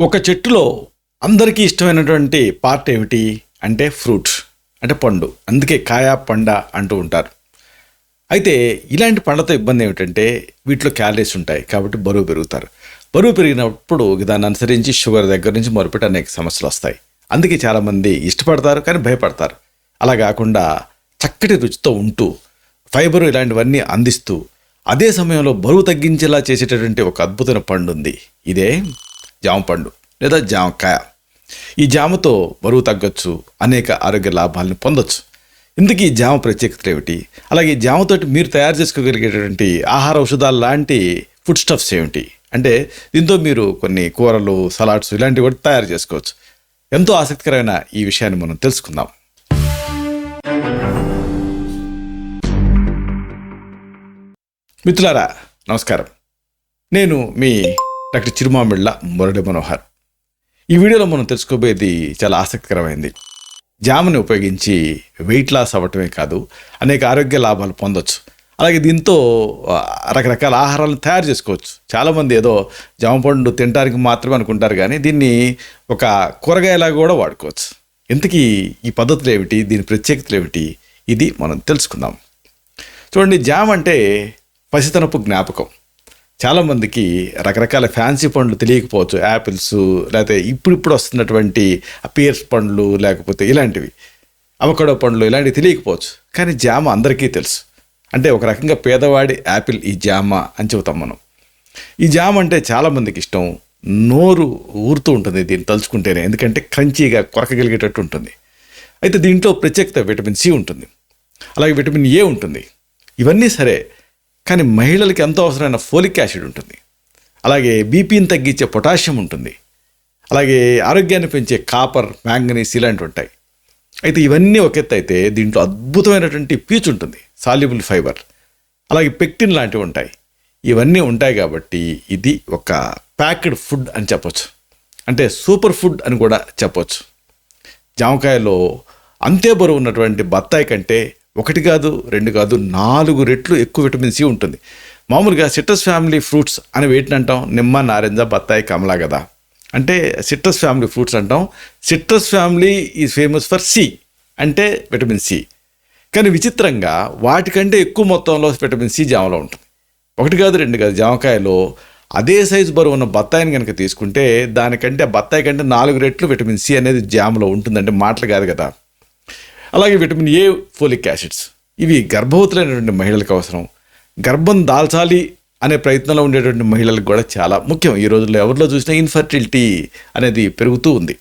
ఒక చెట్టులో అందరికీ ఇష్టమైనటువంటి పార్ట్ ఏమిటి అంటే ఫ్రూట్ అంటే పండు. అందుకే కాయ పండ అంటూ ఉంటారు. అయితే ఇలాంటి పండ్లతో ఇబ్బంది ఏమిటంటే వీటిలో క్యాలరీస్ ఉంటాయి కాబట్టి బరువు పెరుగుతారు. బరువు పెరిగినప్పుడు దాన్ని అనుసరించి షుగర్ దగ్గర నుంచి మొదలుపెట్టి అనేక సమస్యలు వస్తాయి. అందుకే చాలామంది ఇష్టపడతారు కానీ భయపడతారు. అలా కాకుండా చక్కటి రుచితో ఉంటూ ఫైబరు ఇలాంటివన్నీ అందిస్తూ అదే సమయంలో బరువు తగ్గించేలా చేసేటటువంటి ఒక అద్భుతమైన పండు ఉంది. ఇదే జామ పండు లేదా జామకాయ. ఈ జామతో బరువు తగ్గొచ్చు, అనేక ఆరోగ్య లాభాలను పొందొచ్చు. ఇందుకీ జామ ప్రత్యేకతలు ఏమిటి, అలాగే జామతోటి మీరు తయారు చేసుకోగలిగేటటువంటి ఆహార ఔషధాలు లాంటి ఫుడ్ స్టఫ్స్ ఏమిటి అంటే దీంతో మీరు కొన్ని కూరలు, సలాడ్స్ ఇలాంటివి కూడా తయారు చేసుకోవచ్చు. ఎంతో ఆసక్తికరమైన ఈ విషయాన్ని మనం తెలుసుకుందాం. మిత్రులారా నమస్కారం. నేను మీ డాక్టర్ చిరుమామిళ్ళ మురళి మనోహర్. ఈ వీడియోలో మనం తెలుసుకోబోయేది చాలా ఆసక్తికరమైంది. జామని ఉపయోగించి వెయిట్ లాస్ అవ్వటమే కాదు, అనేక ఆరోగ్య లాభాలు పొందొచ్చు. అలాగే దీంతో రకరకాల ఆహారాలను తయారు చేసుకోవచ్చు. చాలామంది ఏదో జామ పండు తినడానికి మాత్రమే అనుకుంటారు, కానీ దీన్ని ఒక కూరగాయలాగా కూడా వాడుకోవచ్చు. ఇంతకీ ఈ పద్ధతులు ఏమిటి, దీని ప్రత్యేకతలు ఏమిటి, ఇది మనం తెలుసుకుందాం. చూడండి, జామ అంటే పసితనపు జ్ఞాపకం. చాలామందికి రకరకాల ఫ్యాన్సీ పండ్లు తెలియకపోవచ్చు. యాపిల్స్, లేకపోతే ఇప్పుడిప్పుడు వస్తున్నటువంటి పీర్స్ పండ్లు, లేకపోతే ఇలాంటివి అవకాడో పండ్లు ఇలాంటివి తెలియకపోవచ్చు. కానీ జామ అందరికీ తెలుసు. అంటే ఒక రకంగా పేదవాడి యాపిల్ ఈ జామ అని చెబుతాం మనం. ఈ జామ అంటే చాలామందికి ఇష్టం. నోరు ఊరుతూ ఉంటుంది దీన్ని తలుచుకుంటేనే, ఎందుకంటే క్రంచీగా కొరకగలిగేటట్టు ఉంటుంది. అయితే దీంట్లో ప్రత్యేకత విటమిన్ సి ఉంటుంది, అలాగే విటమిన్ ఏ ఉంటుంది. ఇవన్నీ సరే, కానీ మహిళలకి ఎంతో అవసరమైన ఫోలిక్ యాసిడ్ ఉంటుంది, అలాగే బీపీని తగ్గించే పొటాషియం ఉంటుంది, అలాగే ఆరోగ్యాన్ని పెంచే కాపర్, మ్యాంగనీస్ ఇలాంటివి ఉంటాయి. అయితే ఇవన్నీ ఒక ఎత్తు అయితే దీంట్లో అద్భుతమైనటువంటి పీచు ఉంటుంది, సాల్యుబుల్ ఫైబర్, అలాగే పెక్టిన్ లాంటివి ఉంటాయి. ఇవన్నీ ఉంటాయి కాబట్టి ఇది ఒక ప్యాక్డ్ ఫుడ్ అని చెప్పొచ్చు, అంటే సూపర్ ఫుడ్ అని కూడా చెప్పొచ్చు. జామకాయలో అంతే బరువు ఉన్నటువంటి బత్తాయి కంటే 1 కాదు 2 కాదు 4 రెట్లు ఎక్కువ విటమిన్ సి ఉంటుంది. మామూలుగా సిట్రస్ ఫ్యామిలీ ఫ్రూట్స్ అని వేటిని అంటాం? నిమ్మ, నారింజ, బత్తాయి, కమలా కదా. అంటే సిట్రస్ ఫ్యామిలీ ఫ్రూట్స్ అంటాం. Citrus family is famous for C, అంటే విటమిన్ సి. కానీ విచిత్రంగా వాటికంటే ఎక్కువ మొత్తంలో విటమిన్ సి జామలో ఉంటుంది. 1 కాదు 2 కాదు, జామకాయలో అదే సైజు బరువు ఉన్న బత్తాయిని కనుక తీసుకుంటే దానికంటే బత్తాయి కంటే 4 రెట్లు విటమిన్ సి అనేది జామలో ఉంటుందంటే మాటలు కాదు కదా. అలాగే విటమిన్ ఏ, ఫోలిక్ యాసిడ్స్ ఇవి గర్భవతులైనటువంటి మహిళలకు అవసరం. గర్భం దాల్చాలి అనే ప్రయత్నంలో ఉండేటువంటి మహిళలకు కూడా చాలా ముఖ్యం. ఈ రోజుల్లో ఎవరిలో చూసినా ఇన్ఫర్టిలిటీ అనేది పెరుగుతూ ఉంది.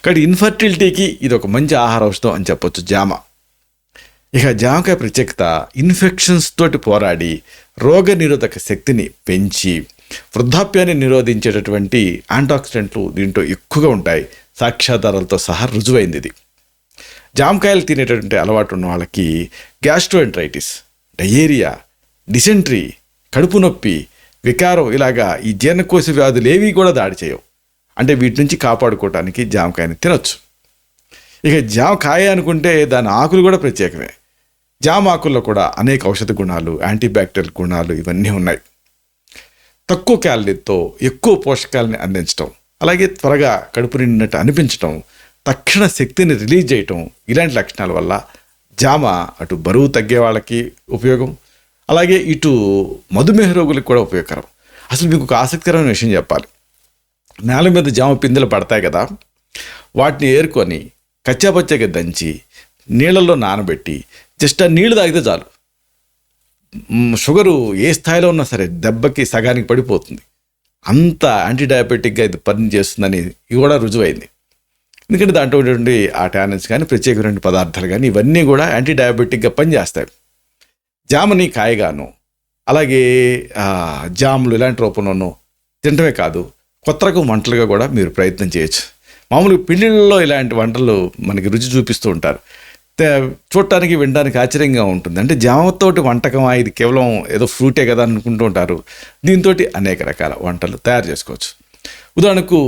కాబట్టి ఇన్ఫర్టిలిటీకి ఇది ఒక మంచి ఆహార ఔషధం అని చెప్పొచ్చు జామ. ఇక జామకాయ ప్రత్యేకత ఇన్ఫెక్షన్స్ తోటి పోరాడి రోగ నిరోధక శక్తిని పెంచి వృద్ధాప్యాన్ని నిరోధించేటటువంటి యాంటాక్సిడెంట్లు దీంట్లో ఎక్కువగా ఉంటాయి. సాక్ష్యాధారాలతో సహా రుజువైంది ఇది. జామకాయలు తినేటటువంటి అలవాటు ఉన్న వాళ్ళకి గ్యాస్ట్రోఎంట్రైటిస్, డయేరియా, డిసెంట్రీ, కడుపు నొప్పి, వికారం ఇలాగా ఈ జీర్ణకోశ వ్యాధులు ఏవి కూడా దాడి చేయవు. అంటే వీటి నుంచి కాపాడుకోవడానికి జామకాయని తినొచ్చు. ఇక జామకాయ అనుకుంటే దాని ఆకులు కూడా ప్రత్యేకమే. జామ ఆకుల్లో కూడా అనేక ఔషధ గుణాలు, యాంటీబ్యాక్టీరియల్ గుణాలు ఇవన్నీ ఉన్నాయి. తక్కువ క్యాలరీతో ఎక్కువ పోషకాలని అందించడం, అలాగే త్వరగా కడుపు నిండినట్టు అనిపించడం, తక్షణ శక్తిని రిలీజ్ చేయటం ఇలాంటి లక్షణాల వల్ల జామ అటు బరువు తగ్గే వాళ్ళకి ఉపయోగం, అలాగే ఇటు మధుమేహ రోగులకు కూడా ఉపయోగకరం. అసలు మీకు ఒక ఆసక్తికరమైన విషయం చెప్పాలి. నేల మీద జామ పిందెలు పడతాయి కదా, వాటిని ఏరుకొని కచ్చాపచ్చాగా దంచి నీళ్ళల్లో నానబెట్టి జస్ట్ ఆ నీళ్లు తాగితే చాలు, షుగరు ఏ స్థాయిలో ఉన్నా సరే దెబ్బకి సగానికి పడిపోతుంది. అంత యాంటీడయాబెటిక్గా ఇది పనిచేస్తుందని ఇది కూడా రుజువైంది. ఎందుకంటే దాంట్లో ఉన్నటువంటి ఆ టానిన్స్ కానీ ప్రత్యేకమైన పదార్థాలు కానీ ఇవన్నీ కూడా యాంటీ డయాబెటిక్గా పనిచేస్తాయి. జామని కాయగాను, అలాగే జాములు ఇలాంటి రూపంలోనూ తినటమే కాదు, కొత్త రకం వంటలుగా కూడా మీరు ప్రయత్నం చేయొచ్చు. మామూలుగా పెళ్ళిళ్ళలో ఇలాంటి వంటలు మనకి రుచి చూపిస్తూ ఉంటారు. చూడటానికి వినడానికి ఆశ్చర్యంగా ఉంటుంది. అంటే జామతోటి వంటకమా, ఇది కేవలం ఏదో ఫ్రూటే కదా అనుకుంటూ ఉంటారు. దీంతో అనేక రకాల వంటలు తయారు చేసుకోవచ్చు. ఉదాహరణకు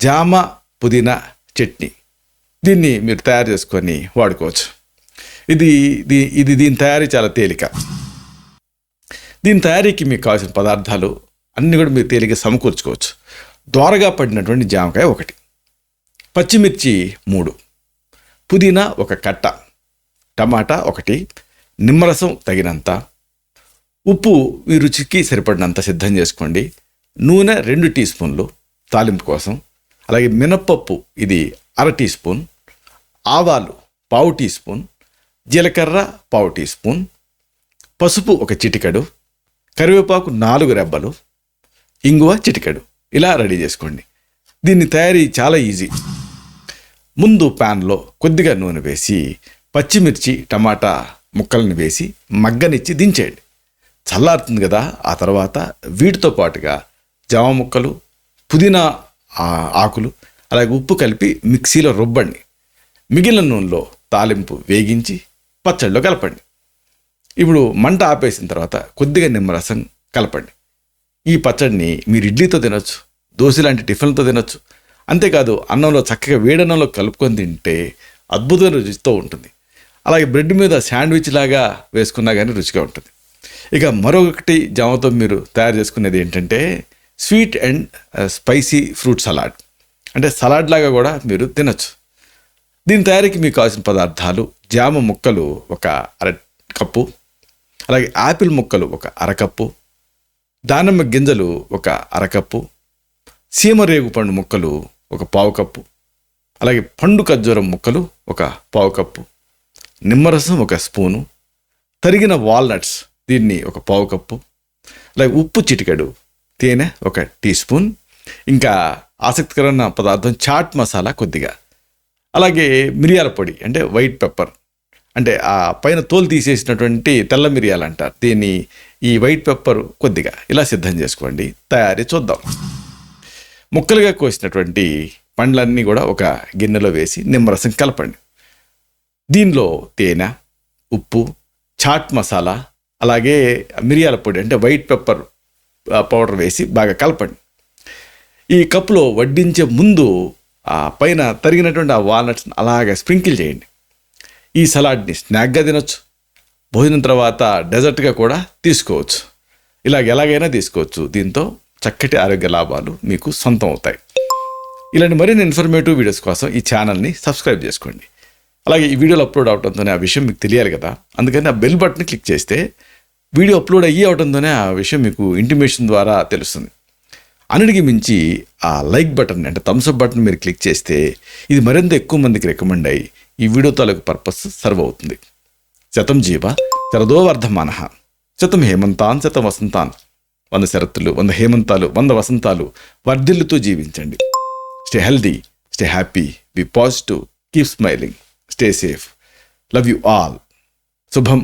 జామ పుదీనా చట్నీ, దీన్ని మీరు తయారు చేసుకొని వాడుకోవచ్చు. దీని తయారీ చాలా తేలిక. దీని తయారీకి మీకు కావాల్సిన పదార్థాలు అన్నీ కూడా మీరు తేలిక సమకూర్చుకోవచ్చు. దోరగా పడినటువంటి జామకాయ 1, పచ్చిమిర్చి 3, పుదీనా 1 కట్ట, టమాటా 1, నిమ్మరసం తగినంత, ఉప్పు ఈ రుచికి సరిపడినంత సిద్ధం చేసుకోండి. నూనె 2 టీ స్పూన్లు తాలింపు కోసం. అలాగే మినప్పప్పు ఇది 1/2 టీ స్పూన్, ఆవాలు 1/4 టీ స్పూన్, జీలకర్ర 1/4 టీ స్పూన్, పసుపు 1 చిటికెడు, కరివేపాకు 4 రెబ్బలు, ఇంగువ చిటికెడు. ఇలా రెడీ చేసుకోండి. దీన్ని తయారీ చాలా ఈజీ. ముందు ప్యాన్లో కొద్దిగా నూనె వేసి పచ్చిమిర్చి టమాటా ముక్కల్ని వేసి మగ్గనిచ్చి దించేయండి. చల్లారుతుంది కదా, ఆ తర్వాత వీటితో పాటుగా జామ ముక్కలు, పుదీనా ఆకులు, అలాగే ఉప్పు కలిపి మిక్సీలో రుబ్బండి. మిగిలిన నూనెలో తాలింపు వేగించి పచ్చడిలో కలపండి. ఇప్పుడు మంట ఆపేసిన తర్వాత కొద్దిగా నిమ్మరసం కలపండి. ఈ పచ్చడిని మీరు ఇడ్లీతో తినొచ్చు, దోశ లాంటి టిఫిన్లతో తినొచ్చు. అంతేకాదు అన్నంలో చక్కగా వేడన్నంలో కలుపుకొని తింటే అద్భుతమైన రుచితో ఉంటుంది. అలాగే బ్రెడ్ మీద శాండ్విచ్ లాగా వేసుకున్నా కానీ రుచిగా ఉంటుంది. ఇక మరొకటి జామతో మీరు తయారు చేసుకునేది ఏంటంటే sweet and spicy fruit salad. అంటే సలాడ్ లాగా కూడా మీరు తినచ్చు. దీని తయారీకి మీకు కావాల్సిన పదార్థాలు: జామ ముక్కలు 1/2 కప్పు, అలాగే యాపిల్ ముక్కలు 1/2 కప్పు, దానిమ్మ గింజలు 1/2 కప్పు, సీమ రేగుపండు ముక్కలు 1/4 కప్పు, అలాగే పండు ఖర్జూరం ముక్కలు 1/4 కప్పు, నిమ్మరసం 1 స్పూను, తరిగిన వాల్నట్స్ దీన్ని 1/4 కప్పు, అలాగే ఉప్పు చిటికెడు, తేనె 1 టీ స్పూన్, ఇంకా ఆసక్తికరమైన పదార్థం చాట్ మసాలా కొద్దిగా, అలాగే మిరియాల పొడి అంటే వైట్ పెప్పర్, అంటే ఆ పైన తోలు తీసేసినటువంటి తెల్ల మిరియాలు అంటారు దీన్ని, ఈ వైట్ పెప్పర్ కొద్దిగా. ఇలా సిద్ధం చేసుకోండి. తయారీ చూద్దాం. ముక్కలుగా కోసినటువంటి పండ్లన్నీ కూడా ఒక గిన్నెలో వేసి నిమ్మరసం కలపండి. దీనిలో తేనె, ఉప్పు, చాట్ మసాలా, అలాగే మిరియాల పొడి అంటే వైట్ పెప్పర్ పౌడర్ వేసి బాగా కలపండి. ఈ కప్పులో వడ్డించే ముందు ఆ పైన తరిగినటువంటి ఆ వాల్నట్స్ అలాగే స్ప్రింకిల్ చేయండి. ఈ సలాడ్ని స్నాక్గా తినొచ్చు, భోజనం తర్వాత డెజర్ట్గా కూడా తీసుకోవచ్చు. ఎలాగైనా తీసుకోవచ్చు. దీంతో చక్కటి ఆరోగ్య లాభాలు మీకు సొంతం అవుతాయి. ఇలాంటి మరిన్ని ఇన్ఫర్మేటివ్ వీడియోస్ కోసం ఈ ఛానల్ని సబ్స్క్రైబ్ చేసుకోండి. అలాగే ఈ వీడియోలు అప్లోడ్ అవడంతోనే ఆ విషయం మీకు తెలియాలి కదా, అందుకని ఆ బెల్ బటన్ క్లిక్ చేస్తే వీడియో అప్లోడ్ అవడంతోనే ఆ విషయం మీకు ఇంటిమేషన్ ద్వారా తెలుస్తుంది. అన్నిటికీ మించి ఆ లైక్ బటన్ అంటే థమ్స్ అప్ బటన్ మీరు క్లిక్ చేస్తే ఇది మరింత ఎక్కువ మందికి రికమెండ్ అయ్యి ఈ వీడియో తాలూకు పర్పస్ సర్వ్ అవుతుంది. శతం జీవ శరదో వర్ధమానః, శతం హేమంతాన్ శతం వసంతాన్. 100 శరత్తులు, 100 హేమంతాలు, 100 వసంతాలు వర్ధిల్లుతూ జీవించండి. Stay healthy, stay happy, be positive, keep smiling, stay safe. Love you all. శుభం.